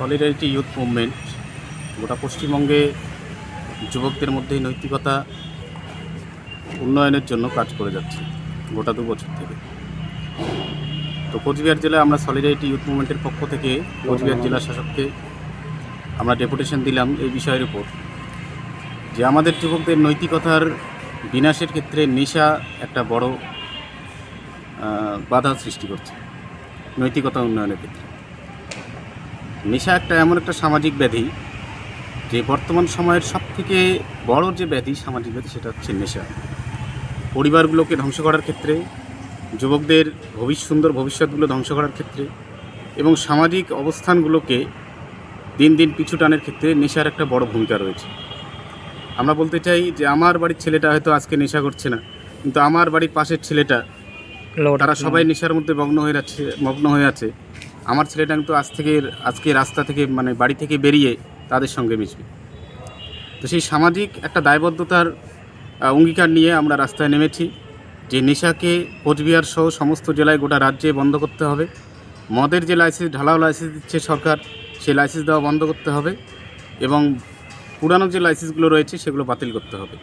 Solidarity youth movement গোটা পশ্চিমবঙ্গে যুবকদের মধ্যে নৈতিকতা উন্নয়নের জন্য কাজ করে যাচ্ছে গোটা 2 বছর থেকে। তো কোচবিহার জেলায় আমরা সলিডারিটি ইউথ মুভমেন্টের পক্ষ থেকে কোচবিহার জেলা শাসককে আমরা ডেপুটেশন দিলাম এই বিষয়ের উপর যে আমাদের যুবকদের নৈতিকতার বিনাশের ক্ষেত্রে নেশা একটা বড় বাধা সৃষ্টি করছে নৈতিকতা উন্নয়নের ক্ষেত্রে। নেশা এমন একটা সামাজিক ব্যাধি যে বর্তমান সময়ের সবথেকে বড় যে ব্যাধি, সামাজিক ব্যাধি, সেটা হচ্ছে নেশা। পরিবারগুলোকে ধ্বংস করার ক্ষেত্রে, যুবকদের সুন্দর ভবিষ্যৎগুলো ধ্বংস করার ক্ষেত্রে এবং সামাজিক অবস্থানগুলোকে দিন দিন পিছু টানের ক্ষেত্রে নেশার একটা বড় ভূমিকা রয়েছে। আমরা বলতে চাই যে আমার বাড়ির ছেলেটা হয়তো আজকে নেশা করছে না, কিন্তু আমার বাড়ির পাশের ছেলেটা, তারা সবাই নেশার মধ্যে মগ্ন হয়ে আছে। আমার ছেলেটা কিন্তু আজকে রাস্তা থেকে বাড়ি থেকে বেরিয়ে তাদের সঙ্গে মিশবে। তো সেই সামাজিক একটা দায়বদ্ধতার অঙ্গীকার নিয়ে আমরা রাস্তায় নেমেছি যে নেশাকে কোচবিহার সহ সমস্ত জেলায় গোটা রাজ্যে বন্ধ করতে হবে। মদের যে লাইসেন্স, ঢালাও লাইসেন্স দিচ্ছে সরকার, সেই লাইসেন্স দেওয়া বন্ধ করতে হবে এবং পুরানো যে লাইসেন্সগুলো রয়েছে সেগুলো বাতিল করতে হবে।